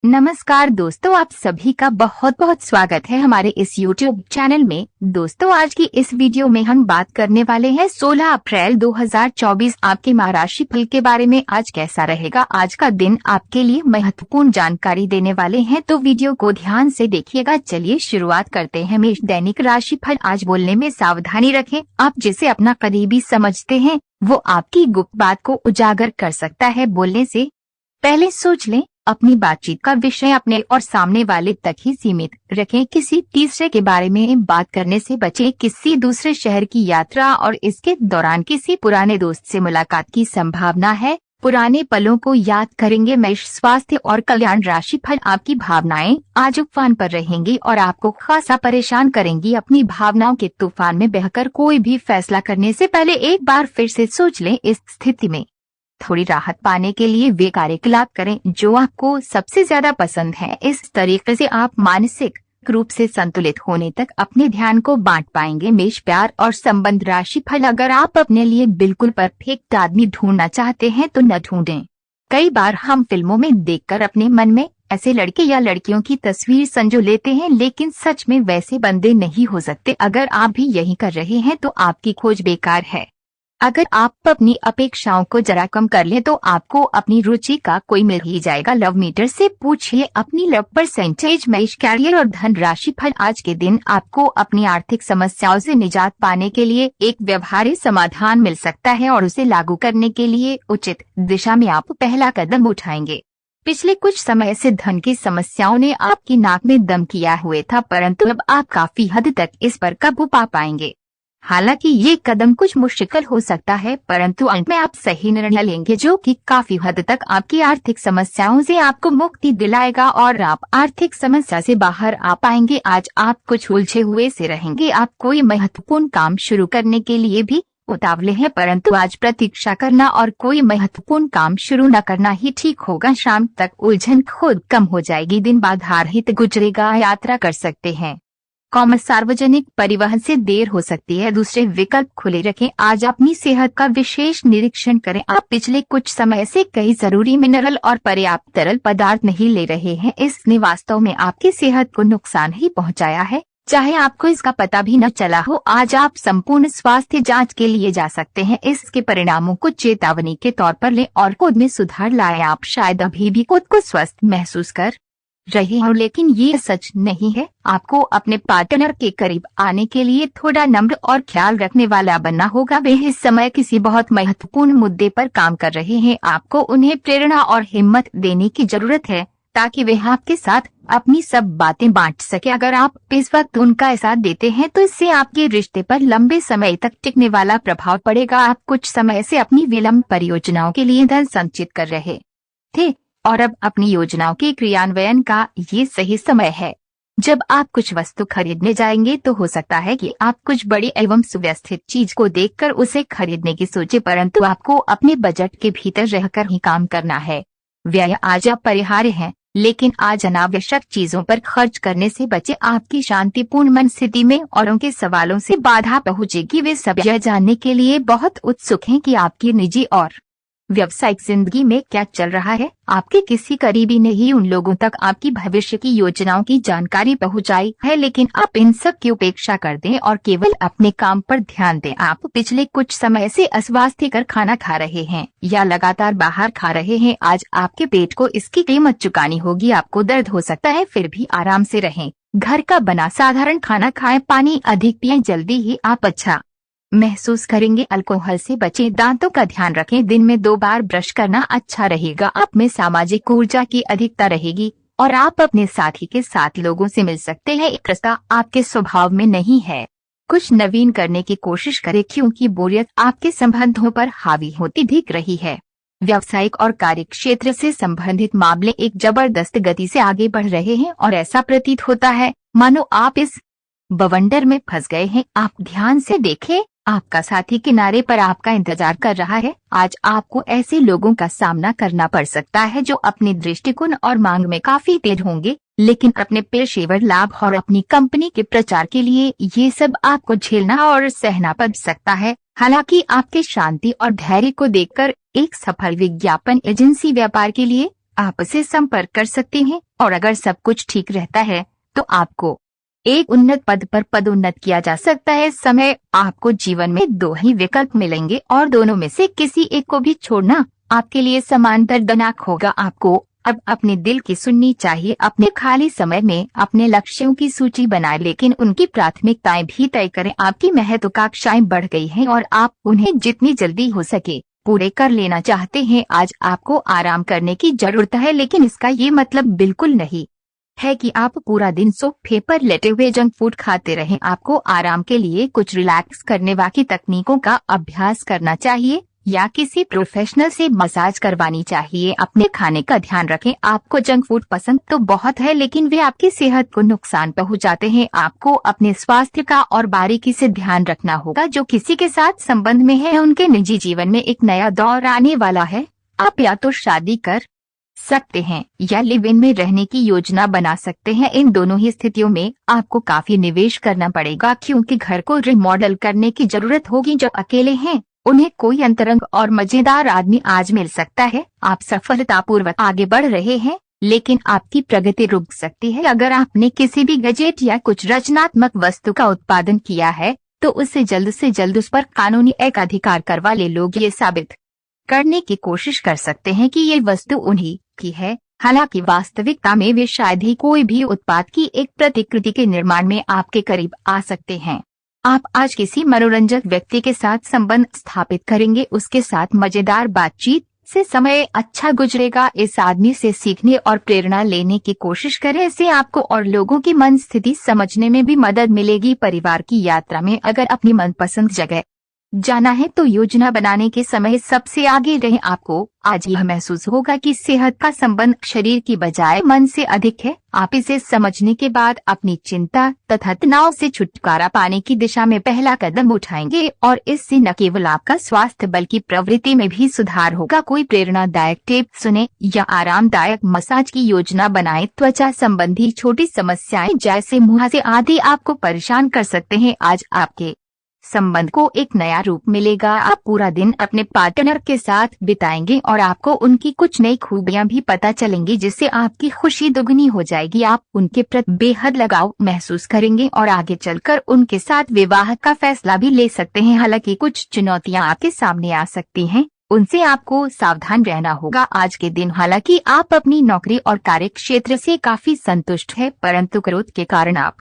नमस्कार दोस्तों, आप सभी का बहुत बहुत स्वागत है हमारे इस YouTube चैनल में। दोस्तों, आज की इस वीडियो में हम बात करने वाले हैं 16 अप्रैल 2024 आपके माह राशिफल के बारे में। आज कैसा रहेगा आज का दिन, आपके लिए महत्वपूर्ण जानकारी देने वाले हैं, तो वीडियो को ध्यान से देखिएगा। चलिए शुरुआत करते हैं मेष दैनिक राशिफल। आज बोलने में सावधानी रखें। आप जिसे अपना करीबी समझते हैं वो आपकी गुप्त बात को उजागर कर सकता है। बोलने से पहले सोच लें। अपनी बातचीत का विषय अपने और सामने वाले तक ही सीमित रखें। किसी तीसरे के बारे में बात करने से बचें। किसी दूसरे शहर की यात्रा और इसके दौरान किसी पुराने दोस्त से मुलाकात की संभावना है। पुराने पलों को याद करेंगे। मेष स्वास्थ्य और कल्याण राशिफल। आपकी भावनाएं आज उफान पर रहेंगी और आपको खासा परेशान करेंगी। अपनी भावनाओं के तूफान में बहकर कोई भी फैसला करने से पहले एक बार फिर से सोच लें। इस स्थिति में थोड़ी राहत पाने के लिए वे कार्यकलाप करें जो आपको सबसे ज्यादा पसंद है। इस तरीके से आप मानसिक रूप से संतुलित होने तक अपने ध्यान को बांट पाएंगे। मेष प्यार और संबंध राशिफल। अगर आप अपने लिए बिल्कुल परफेक्ट आदमी ढूंढना चाहते हैं तो न ढूंढें। कई बार हम फिल्मों में देखकर अपने मन में ऐसे लड़के या लड़कियों की तस्वीर संजो लेते हैं, लेकिन सच में वैसे बंदे नहीं हो सकते। अगर आप भी यही कर रहे हैं तो आपकी खोज बेकार है। अगर आप अपनी अपेक्षाओं को जरा कम कर लें तो आपको अपनी रुचि का कोई मिल ही जाएगा। लव मीटर से पूछिए अपनी लव परसेंटेज। मेष कैरियर और धन राशिफल। आज के दिन आपको अपनी आर्थिक समस्याओं से निजात पाने के लिए एक व्यवहारिक समाधान मिल सकता है और उसे लागू करने के लिए उचित दिशा में आप पहला कदम उठाएंगे। पिछले कुछ समय से धन की समस्याओं ने आपकी नाक में दम किया हुआ था, परंतु अब आप काफी हद तक इस पर काबू पा पाएंगे। हालांकि ये कदम कुछ मुश्किल हो सकता है, परंतु अंत में आप सही निर्णय लेंगे जो कि काफी हद तक आपकी आर्थिक समस्याओं से आपको मुक्ति दिलाएगा और आप आर्थिक समस्या से बाहर आ पाएंगे। आज आप कुछ उलझे हुए से रहेंगे। आप कोई महत्वपूर्ण काम शुरू करने के लिए भी उतावले हैं, परंतु आज प्रतीक्षा करना और कोई महत्वपूर्ण काम शुरू न करना ही ठीक होगा। शाम तक उलझन खुद कम हो जाएगी। दिन बाधारहित गुजरेगा। यात्रा कर सकते हैं। सार्वजनिक परिवहन से देर हो सकती है। दूसरे विकल्प खुले रखें। आज अपनी सेहत का विशेष निरीक्षण करें। आप पिछले कुछ समय से कई जरूरी मिनरल और पर्याप्त तरल पदार्थ नहीं ले रहे हैं। इसने वास्तव में आपकी सेहत को नुकसान ही पहुंचाया है, चाहे आपको इसका पता भी न चला हो। आज आप संपूर्ण स्वास्थ्य जांच के लिए जा सकते हैं। इसके परिणामों को चेतावनी के तौर पर लें और खुद में सुधार लाएं। आप शायद अभी भी खुद को स्वस्थ महसूस कर रहे हो, लेकिन ये सच नहीं है। आपको अपने पार्टनर के करीब आने के लिए थोड़ा नम्र और ख्याल रखने वाला बनना होगा। वे इस समय किसी बहुत महत्वपूर्ण मुद्दे पर काम कर रहे हैं। आपको उन्हें प्रेरणा और हिम्मत देने की जरूरत है ताकि वे आपके साथ अपनी सब बातें बांट सके। अगर आप इस वक्त उनका साथ देते हैं तो इससे आपके रिश्ते पर लंबे समय तक टिकने वाला प्रभाव पड़ेगा। आप कुछ समय से अपनी विलंब परियोजनाओं के लिए धन संचित कर रहे थे और अब अपनी योजनाओं के क्रियान्वयन का ये सही समय है। जब आप कुछ वस्तु खरीदने जाएंगे तो हो सकता है कि आप कुछ बड़ी एवं सुव्यवस्थित चीज को देखकर उसे खरीदने की सोचे, परंतु आपको अपने बजट के भीतर रहकर ही काम करना है। व्यय आज अपरिहार्य है, लेकिन आज अनावश्यक चीजों पर खर्च करने से बचे। आपकी शांतिपूर्ण मन स्थिति में औरों के सवालों से बाधा पहुंचेगी। वे सब यह जानने के लिए बहुत उत्सुक हैं कि आपकी निजी और व्यावसायिक जिंदगी में क्या चल रहा है। आपके किसी करीबी ने ही उन लोगों तक आपकी भविष्य की योजनाओं की जानकारी पहुंचाई है, लेकिन आप इन सब की उपेक्षा कर दें और केवल अपने काम पर ध्यान दें। आप पिछले कुछ समय से अस्वास्थ्यकर खाना खा रहे हैं या लगातार बाहर खा रहे हैं। आज आपके पेट को इसकी कीमत चुकानी होगी। आपको दर्द हो सकता है, फिर भी आराम से रहें। घर का बना साधारण खाना खाएं। पानी अधिक पिएं। जल्दी ही आप अच्छा महसूस करेंगे। अल्कोहल से बचें। दांतों का ध्यान रखें। दिन में 2 बार ब्रश करना अच्छा रहेगा। आप में सामाजिक ऊर्जा की अधिकता रहेगी और आप अपने साथी के साथ लोगों से मिल सकते हैं। एक रास्ता आपके स्वभाव में नहीं है। कुछ नवीन करने की कोशिश करें, क्योंकि बोरियत आपके संबंधों पर हावी होती दिख रही है। व्यावसायिक और कार्य क्षेत्र से संबंधित मामले एक जबरदस्त गति से आगे बढ़ रहे हैं और ऐसा प्रतीत होता है मानो आप इस बवंडर में फंस गए हैं। आप ध्यान से देखें। आपका साथी किनारे पर आपका इंतजार कर रहा है। आज आपको ऐसे लोगों का सामना करना पड़ सकता है जो अपने दृष्टिकोण और मांग में काफी तेज होंगे, लेकिन अपने पेशेवर लाभ और अपनी कंपनी के प्रचार के लिए ये सब आपको झेलना और सहना पड़ सकता है। हालांकि आपके शांति और धैर्य को देखकर एक सफल विज्ञापन एजेंसी व्यापार के लिए आपसे संपर्क कर सकते हैं। और अगर सब कुछ ठीक रहता है तो आपको एक उन्नत पद पर पदोन्नत किया जा सकता है। समय आपको जीवन में दो ही विकल्प मिलेंगे और दोनों में से किसी एक को भी छोड़ना आपके लिए समान दर्दनाक होगा। आपको अब अपने दिल की सुननी चाहिए। अपने खाली समय में अपने लक्ष्यों की सूची बनाएं, लेकिन उनकी प्राथमिकताएं भी तय करें। आपकी महत्वाकांक्षाएं बढ़ गई हैं और आप उन्हें जितनी जल्दी हो सके पूरे कर लेना चाहते हैं। आज आपको आराम करने की जरूरत है, लेकिन इसका ये मतलब बिल्कुल नहीं है कि आप पूरा दिन सोफे पर लेटे हुए जंक फूड खाते रहें। आपको आराम के लिए कुछ रिलैक्स करने वाली तकनीकों का अभ्यास करना चाहिए या किसी प्रोफेशनल से मसाज करवानी चाहिए। अपने खाने का ध्यान रखें। आपको जंक फूड पसंद तो बहुत है, लेकिन वे आपकी सेहत को नुकसान पहुंचाते हैं। आपको अपने स्वास्थ्य का और बारीकी से ध्यान रखना होगा। जो किसी के साथ संबंध में है उनके निजी जीवन में एक नया दौर आने वाला है। आप या तो शादी कर सकते हैं या लिव इन में रहने की योजना बना सकते हैं। इन दोनों ही स्थितियों में आपको काफी निवेश करना पड़ेगा, क्योंकि घर को रिमॉडल करने की जरूरत होगी। जो अकेले हैं उन्हें कोई अंतरंग और मजेदार आदमी आज मिल सकता है। आप सफलतापूर्वक आगे बढ़ रहे हैं, लेकिन आपकी प्रगति रुक सकती है। अगर आपने किसी भी गैजेट या कुछ रचनात्मक वस्तु का उत्पादन किया है तो उससे जल्द उस पर कानूनी एकाधिकार करवा ले। लोग ये साबित करने की कोशिश कर सकते हैं कि ये वस्तु उन्हीं की है, हालांकि वास्तविकता में वे शायद ही कोई भी उत्पाद की एक प्रतिकृति के निर्माण में आपके करीब आ सकते हैं। आप आज किसी मनोरंजक व्यक्ति के साथ संबंध स्थापित करेंगे, उसके साथ मजेदार बातचीत से समय अच्छा गुजरेगा। इस आदमी से सीखने और प्रेरणा लेने की कोशिश करें। इससे आपको और लोगों की मन स्थिति समझने में भी मदद मिलेगी। परिवार की यात्रा में अगर अपनी मनपसंद जगह जाना है तो योजना बनाने के समय सबसे आगे रहें। आपको आज यह महसूस होगा कि सेहत का संबंध शरीर की बजाय मन से अधिक है। आप इसे समझने के बाद अपनी चिंता तथा तनाव से छुटकारा पाने की दिशा में पहला कदम उठाएंगे और इससे न केवल आपका स्वास्थ्य बल्कि प्रवृत्ति में भी सुधार होगा। कोई प्रेरणादायक टिप सुने या आरामदायक मसाज की योजना बनाएं। त्वचा संबंधी छोटी समस्याएं जैसे मुहासे आदि आपको परेशान कर सकते हैं। आज आपके संबंध को एक नया रूप मिलेगा। आप पूरा दिन अपने पार्टनर के साथ बिताएंगे और आपको उनकी कुछ नई खूबियां भी पता चलेंगी, जिससे आपकी खुशी दुगनी हो जाएगी। आप उनके प्रति बेहद लगाव महसूस करेंगे और आगे चलकर उनके साथ विवाह का फैसला भी ले सकते हैं। हालांकि कुछ चुनौतियां आपके सामने आ सकती हैं, उनसे आपको सावधान रहना होगा। आज के दिन हालांकि आप अपनी नौकरी और कार्य क्षेत्र से काफी संतुष्ट हैं, परंतु क्रोध के कारण आप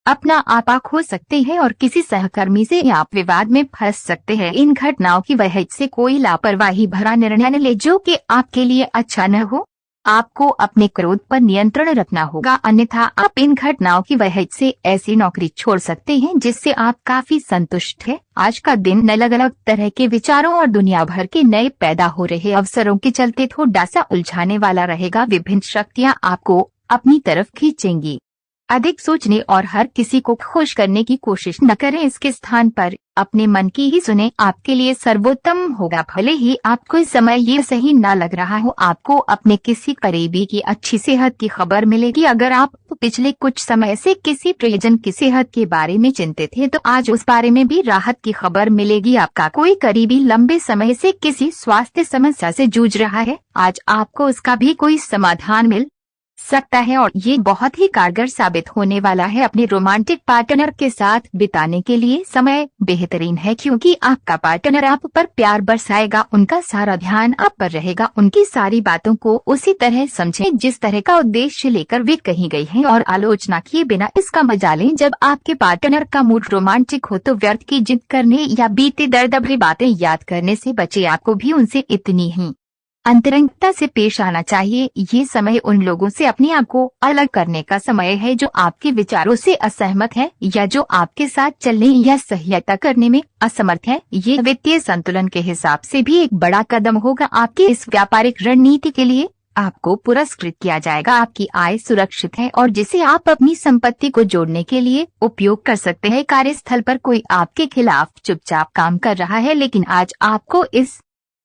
अपना आपा खो सकते हैं और किसी सहकर्मी से आप विवाद में फंस सकते हैं। इन घटनाओं की वजह से कोई लापरवाही भरा निर्णय न ले जो कि आपके लिए अच्छा न हो। आपको अपने क्रोध पर नियंत्रण रखना होगा, अन्यथा आप इन घटनाओं की वजह से ऐसी नौकरी छोड़ सकते हैं जिससे आप काफी संतुष्ट हैं। आज का दिन अलग अलग तरह के विचारों और दुनिया भर के नए पैदा हो रहे अवसरों के चलते थोड़ा सा उलझाने वाला रहेगा। विभिन्न शक्तियाँ आपको अपनी तरफ खींचेंगी। अधिक सोचने और हर किसी को खुश करने की कोशिश न करें, इसके स्थान पर अपने मन की ही सुने, आपके लिए सर्वोत्तम होगा। भले ही आपको इस समय ये सही न लग रहा हो, आपको अपने किसी करीबी की अच्छी सेहत की खबर मिलेगी। अगर आप पिछले कुछ समय से किसी प्रियजन की सेहत के बारे में चिंतित हैं, तो आज उस बारे में भी राहत की खबर मिलेगी। आपका कोई करीबी लंबे समय से किसी स्वास्थ्य समस्या से जूझ रहा है, आज आपको उसका भी कोई समाधान मिल सकता है और ये बहुत ही कारगर साबित होने वाला है। अपने रोमांटिक पार्टनर के साथ बिताने के लिए समय बेहतरीन है, क्योंकि आपका पार्टनर आप पर प्यार बरसाएगा। उनका सारा ध्यान आप पर रहेगा। उनकी सारी बातों को उसी तरह समझें जिस तरह का उद्देश्य लेकर वे कही गई हैं और आलोचना किए बिना इसका मजा लें। जब आपके पार्टनर का मूड रोमांटिक हो तो व्यर्थ की जिद करने या बीते दर्द भरी बातें याद करने से बचे। आपको भी उनसे इतनी ही अंतरंगता से पेश आना चाहिए। ये समय उन लोगों से अपने आप को अलग करने का समय है जो आपके विचारों से असहमत है या जो आपके साथ चलने या सहायता करने में असमर्थ है। ये वित्तीय संतुलन के हिसाब से भी एक बड़ा कदम होगा। आपकी इस व्यापारिक रणनीति के लिए आपको पुरस्कृत किया जाएगा। आपकी आय सुरक्षित है और जिसे आप अपनी संपत्ति को जोड़ने के लिए उपयोग कर सकते हैं। कार्यस्थल पर कोई आपके खिलाफ चुपचाप काम कर रहा है, लेकिन आज आपको इस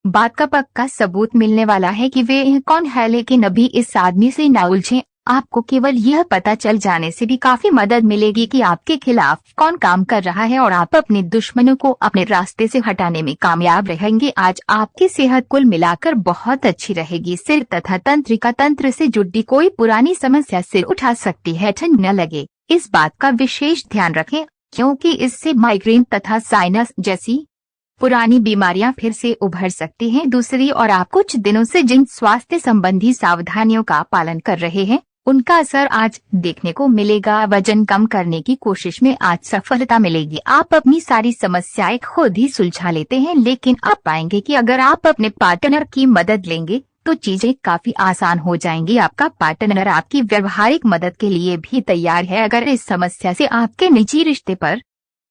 बात का पक्का सबूत मिलने वाला है कि वे कौन है, लेकिन अभी इस आदमी से ना उलझें। आपको केवल यह पता चल जाने से भी काफी मदद मिलेगी कि आपके खिलाफ कौन काम कर रहा है और आप अपने दुश्मनों को अपने रास्ते से हटाने में कामयाब रहेंगे। आज आपकी सेहत कुल मिलाकर बहुत अच्छी रहेगी। सिर तथा तंत्रिका तंत्र से जुड़ी कोई पुरानी समस्या सिर उठा सकती है। ठंड न लगे, इस बात का विशेष ध्यान रखें, क्योंकि इससे माइग्रेन तथा साइनस जैसी पुरानी बीमारियां फिर से उभर सकती हैं। दूसरी ओर आप कुछ दिनों से जिन स्वास्थ्य संबंधी सावधानियों का पालन कर रहे हैं, उनका असर आज देखने को मिलेगा। वजन कम करने की कोशिश में आज सफलता मिलेगी। आप अपनी सारी समस्याएं खुद ही सुलझा लेते हैं, लेकिन आप पाएंगे कि अगर आप अपने पार्टनर की मदद लेंगे तो चीजें काफी आसान हो जाएंगी। आपका पार्टनर आपकी व्यवहारिक मदद के लिए भी तैयार है। अगर इस समस्या से आपके निजी रिश्ते पर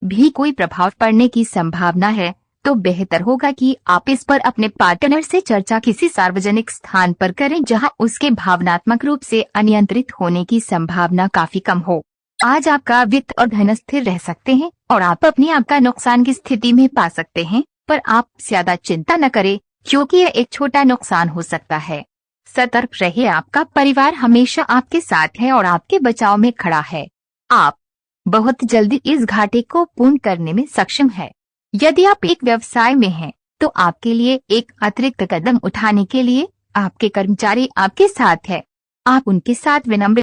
भी कोई प्रभाव पड़ने की संभावना है तो बेहतर होगा कि आप इस पर अपने पार्टनर से चर्चा किसी सार्वजनिक स्थान पर करें, जहां उसके भावनात्मक रूप से अनियंत्रित होने की संभावना काफी कम हो। आज आपका वित्त और धन स्थिर रह सकते हैं और आप अपने आप का नुकसान की स्थिति में पा सकते हैं, पर आप ज्यादा चिंता न करें, क्योंकि यह एक छोटा नुकसान हो सकता है। सतर्क रहिए, आपका परिवार हमेशा आपके साथ है और आपके बचाव में खड़ा है। आप बहुत जल्दी इस घाटे को पूर्ण करने में सक्षम है। यदि आप एक व्यवसाय में हैं, तो आपके लिए एक अतिरिक्त कदम उठाने के लिए आपके कर्मचारी आपके साथ है। आप उनके साथ विनम्र